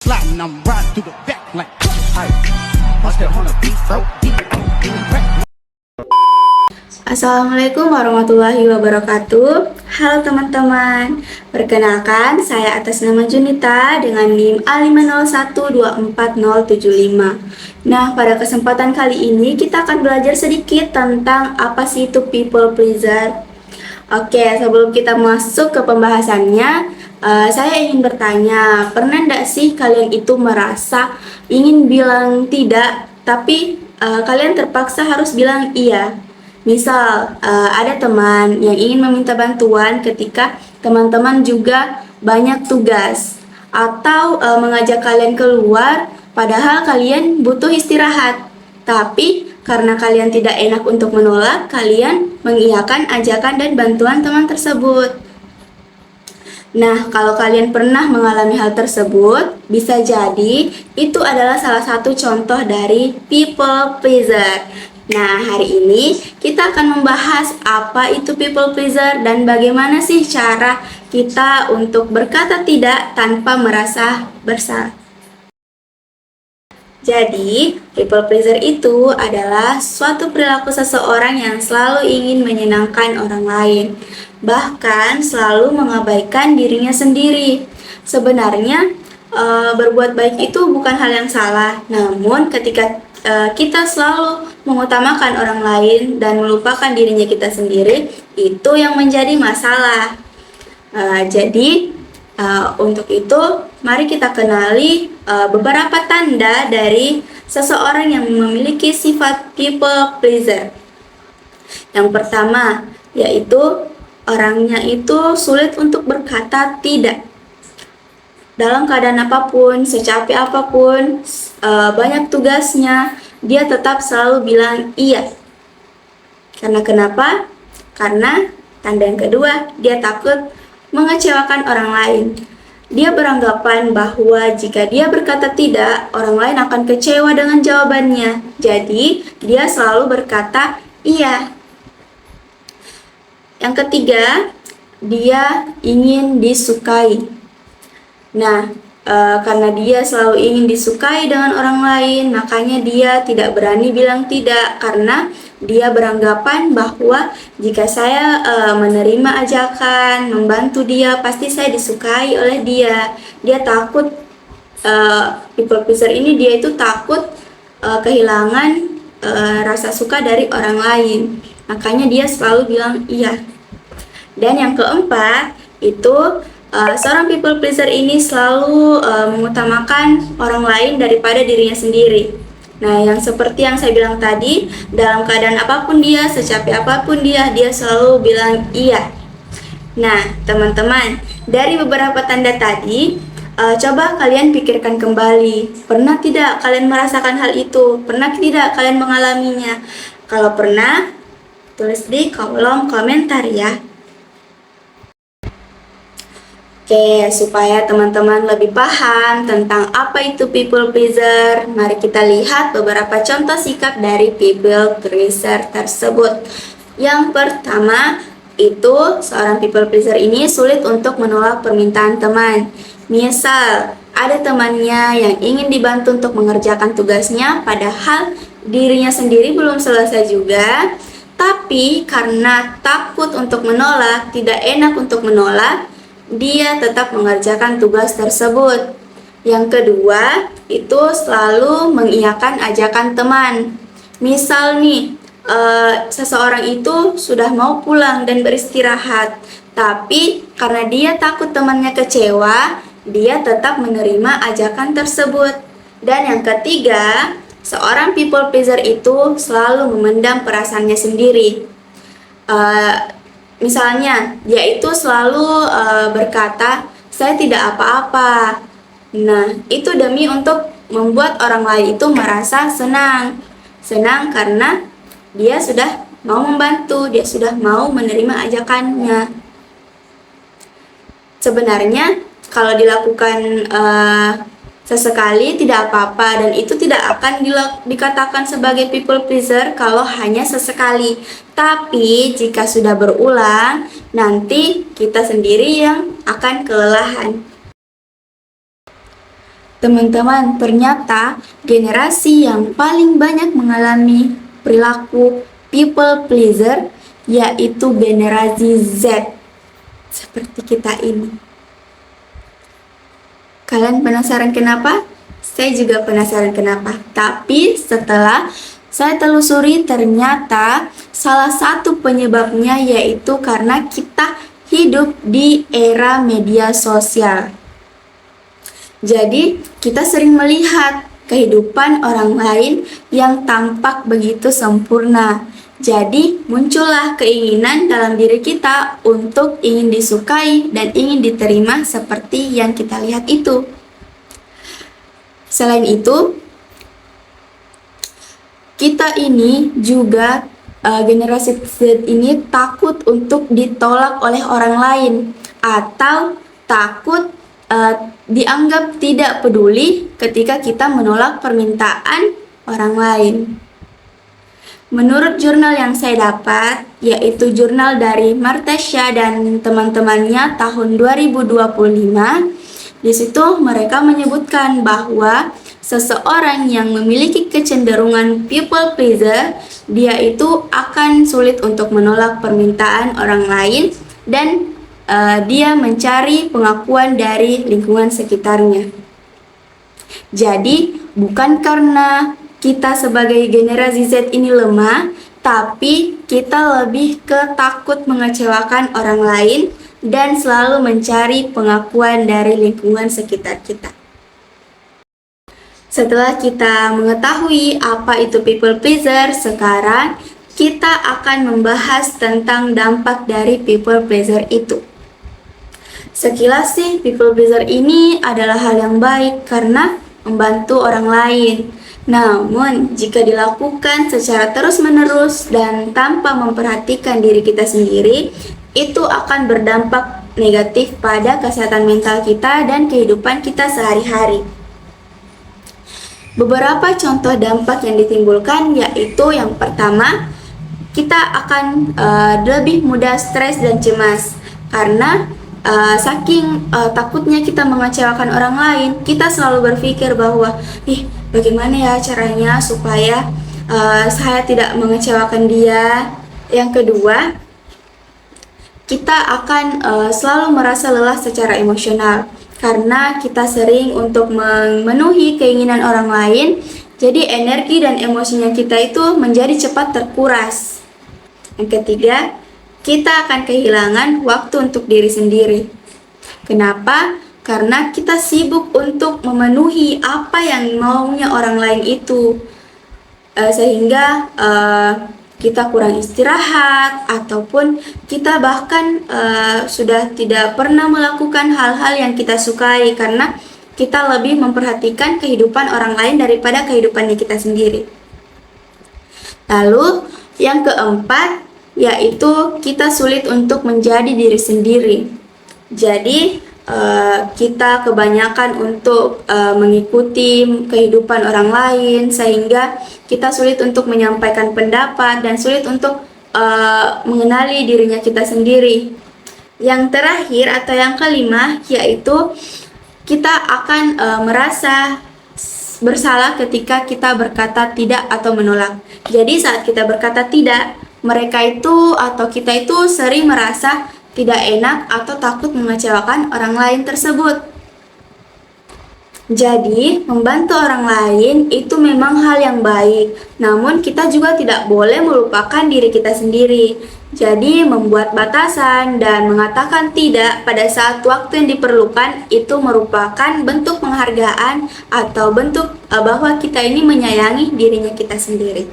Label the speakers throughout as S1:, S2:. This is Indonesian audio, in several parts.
S1: sliding, I'm riding through the back like hey, bust that on the beat, bro.
S2: Assalamualaikum warahmatullahi wabarakatuh. Halo teman-teman, perkenalkan saya atas nama Junita dengan NIM A501244075. Nah, pada kesempatan kali ini kita akan belajar sedikit tentang apa sih itu people pleaser. Oke, sebelum kita masuk ke pembahasannya, saya ingin bertanya, pernah enggak sih kalian itu merasa ingin bilang tidak, tapi kalian terpaksa harus bilang iya? Misal, ada teman yang ingin meminta bantuan ketika teman-teman juga banyak tugas, atau mengajak kalian keluar padahal kalian butuh istirahat. Tapi karena kalian tidak enak untuk menolak, kalian mengiyakan ajakan dan bantuan teman tersebut. Nah, kalau kalian pernah mengalami hal tersebut, bisa jadi itu adalah salah satu contoh dari people pleaser. Nah, hari ini kita akan membahas apa itu people pleaser dan bagaimana sih cara kita untuk berkata tidak tanpa merasa bersalah. Jadi, people pleaser itu adalah suatu perilaku seseorang yang selalu ingin menyenangkan orang lain, bahkan selalu mengabaikan dirinya sendiri. Sebenarnya, berbuat baik itu bukan hal yang salah, namun ketika kita selalu mengutamakan orang lain dan melupakan dirinya kita sendiri, itu yang menjadi masalah. Untuk itu, mari kita kenali beberapa tanda dari seseorang yang memiliki sifat people pleaser. Yang pertama, yaitu orangnya itu sulit untuk berkata tidak. Dalam keadaan apapun, secapek apapun, banyak tugasnya, dia tetap selalu bilang iya. Karena kenapa? Karena tanda yang kedua, dia takut mengecewakan orang lain. Dia beranggapan bahwa jika dia berkata tidak, orang lain akan kecewa dengan jawabannya. Jadi, dia selalu berkata iya. Yang ketiga, dia ingin disukai. Nah, karena dia selalu ingin disukai dengan orang lain, makanya dia tidak berani bilang tidak, karena dia beranggapan bahwa jika saya menerima ajakan, membantu dia, pasti saya disukai oleh dia. Dia takut, people pleaser ini dia itu takut kehilangan rasa suka dari orang lain. Makanya dia selalu bilang iya. Dan yang keempat, itu seorang people pleaser ini selalu mengutamakan orang lain daripada dirinya sendiri. Nah, yang seperti yang saya bilang tadi, dalam keadaan apapun dia, secapek apapun dia selalu bilang iya. Nah, teman-teman, dari beberapa tanda tadi, coba kalian pikirkan kembali. Pernah tidak kalian merasakan hal itu? Pernah tidak kalian mengalaminya? Kalau pernah, tulis di kolom komentar ya. Oke, supaya teman-teman lebih paham tentang apa itu people pleaser, mari kita lihat beberapa contoh sikap dari people pleaser tersebut. Yang pertama, itu seorang people pleaser ini sulit untuk menolak permintaan teman. Misal, ada temannya yang ingin dibantu untuk mengerjakan tugasnya, padahal dirinya sendiri belum selesai juga, tapi karena takut untuk menolak, tidak enak untuk menolak, dia tetap mengerjakan tugas tersebut. Yang kedua, itu selalu mengiyakan ajakan teman. Misal nih, seseorang itu sudah mau pulang dan beristirahat, tapi karena dia takut temannya kecewa, dia tetap menerima ajakan tersebut. Dan yang ketiga, seorang people pleaser itu selalu memendam perasaannya sendiri. Misalnya, dia itu selalu berkata, saya tidak apa-apa. Nah, itu demi untuk membuat orang lain itu merasa senang. Senang karena dia sudah mau membantu, dia sudah mau menerima ajakannya. Sebenarnya, kalau dilakukan sesekali tidak apa-apa, dan itu tidak akan dikatakan sebagai people pleaser kalau hanya sesekali. Tapi jika sudah berulang, nanti kita sendiri yang akan kelelahan. Teman-teman, ternyata generasi yang paling banyak mengalami perilaku people pleaser yaitu generasi Z, seperti kita ini. Kalian penasaran kenapa? Saya juga penasaran kenapa. Tapi setelah saya telusuri, ternyata salah satu penyebabnya yaitu karena kita hidup di era media sosial. Jadi, kita sering melihat kehidupan orang lain yang tampak begitu sempurna. Jadi, muncullah keinginan dalam diri kita untuk ingin disukai dan ingin diterima seperti yang kita lihat itu. Selain itu, kita ini juga generasi Z ini takut untuk ditolak oleh orang lain atau takut dianggap tidak peduli ketika kita menolak permintaan orang lain. Menurut jurnal yang saya dapat, yaitu jurnal dari Martasha dan teman-temannya tahun 2025, di situ mereka menyebutkan bahwa seseorang yang memiliki kecenderungan people pleaser, dia itu akan sulit untuk menolak permintaan orang lain dan dia mencari pengakuan dari lingkungan sekitarnya. Jadi, bukan karena kita sebagai generasi Z ini lemah, tapi kita lebih ke takut mengecewakan orang lain dan selalu mencari pengakuan dari lingkungan sekitar kita. Setelah kita mengetahui apa itu people pleaser, sekarang kita akan membahas tentang dampak dari people pleaser itu. Sekilas sih, people pleaser ini adalah hal yang baik karena membantu orang lain. Namun, jika dilakukan secara terus-menerus dan tanpa memperhatikan diri kita sendiri, itu akan berdampak negatif pada kesehatan mental kita dan kehidupan kita sehari-hari. Beberapa contoh dampak yang ditimbulkan yaitu yang pertama, kita akan lebih mudah stres dan cemas karena saking takutnya kita mengecewakan orang lain, kita selalu berpikir bahwa bagaimana ya caranya supaya saya tidak mengecewakan dia. Yang kedua, kita akan selalu merasa lelah secara emosional karena kita sering untuk memenuhi keinginan orang lain. Jadi energi dan emosinya kita itu menjadi cepat terkuras. Yang ketiga, kita akan kehilangan waktu untuk diri sendiri. Kenapa? Karena kita sibuk untuk memenuhi apa yang maunya orang lain itu, sehingga kita kurang istirahat ataupun kita bahkan sudah tidak pernah melakukan hal-hal yang kita sukai karena kita lebih memperhatikan kehidupan orang lain daripada kehidupannya kita sendiri. Lalu yang keempat, yaitu kita sulit untuk menjadi diri sendiri. Jadi kita kebanyakan untuk mengikuti kehidupan orang lain sehingga kita sulit untuk menyampaikan pendapat dan sulit untuk mengenali dirinya kita sendiri. Yang terakhir atau yang kelima, yaitu kita akan merasa bersalah ketika kita berkata tidak atau menolak. Jadi saat kita berkata tidak, mereka itu atau kita itu sering merasa tidak enak atau takut mengecewakan orang lain tersebut. Jadi, membantu orang lain itu memang hal yang baik, namun kita juga tidak boleh melupakan diri kita sendiri. Jadi, membuat batasan dan mengatakan tidak pada saat waktu yang diperlukan itu merupakan bentuk penghargaan atau bentuk bahwa kita ini menyayangi dirinya kita sendiri.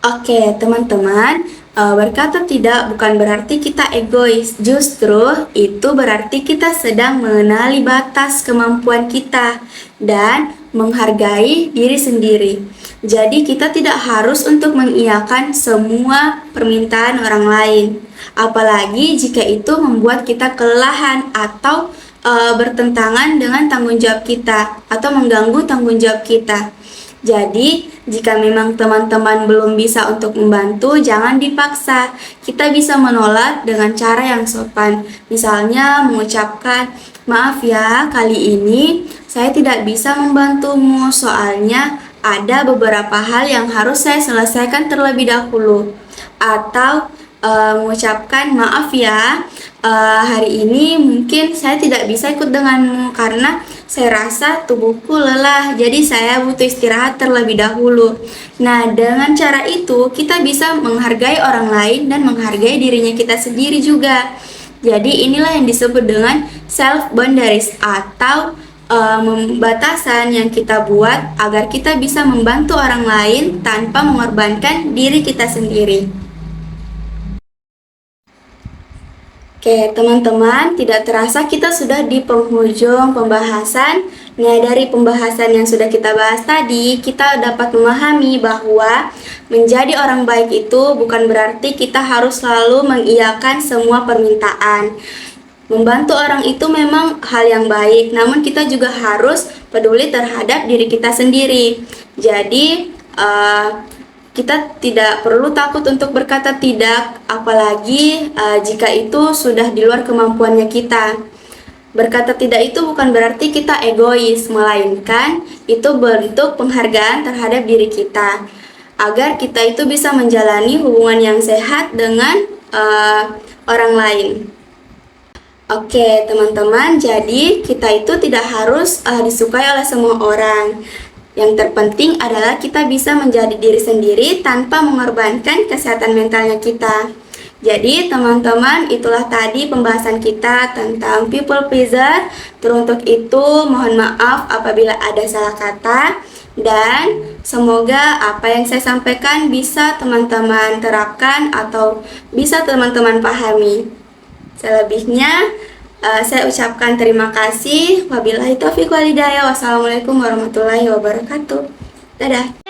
S2: Oke, teman-teman, berkata tidak bukan berarti kita egois. Justru itu berarti kita sedang mengenali batas kemampuan kita dan menghargai diri sendiri. Jadi kita tidak harus untuk mengiyakan semua permintaan orang lain. Apalagi jika itu membuat kita kelelahan atau bertentangan dengan tanggung jawab kita atau mengganggu tanggung jawab kita. Jadi, jika memang teman-teman belum bisa untuk membantu, jangan dipaksa. Kita bisa menolak dengan cara yang sopan. Misalnya mengucapkan, Maaf ya, kali ini saya tidak bisa membantumu, soalnya ada beberapa hal yang harus saya selesaikan terlebih dahulu. Atau mengucapkan maaf ya, hari ini mungkin saya tidak bisa ikut denganmu karena saya rasa tubuhku lelah, jadi saya butuh istirahat terlebih dahulu. Nah, dengan cara itu kita bisa menghargai orang lain dan menghargai dirinya kita sendiri juga. Jadi inilah yang disebut dengan self boundaries atau batasan yang kita buat agar kita bisa membantu orang lain tanpa mengorbankan diri kita sendiri. Oke, teman-teman, tidak terasa kita sudah di penghujung pembahasan. Nah, dari pembahasan yang sudah kita bahas tadi, kita dapat memahami bahwa menjadi orang baik itu bukan berarti kita harus selalu mengiyakan semua permintaan. Membantu orang itu memang hal yang baik, namun kita juga harus peduli terhadap diri kita sendiri. Jadi, kita tidak perlu takut untuk berkata tidak, apalagi jika itu sudah di luar kemampuannya kita. Berkata tidak itu bukan berarti kita egois, melainkan itu bentuk penghargaan terhadap diri kita, agar kita itu bisa menjalani hubungan yang sehat dengan orang lain. Oke, teman-teman, jadi kita itu tidak harus disukai oleh semua orang. Yang terpenting adalah kita bisa menjadi diri sendiri tanpa mengorbankan kesehatan mentalnya kita. Jadi teman-teman, itulah tadi pembahasan kita tentang people pleaser. Teruntuk itu mohon maaf apabila ada salah kata, dan semoga apa yang saya sampaikan bisa teman-teman terapkan atau bisa teman-teman pahami. Selebihnya saya ucapkan terima kasih. Wabillahi taufiq wal hidayah. Wassalamualaikum warahmatullahi wabarakatuh. Dadah.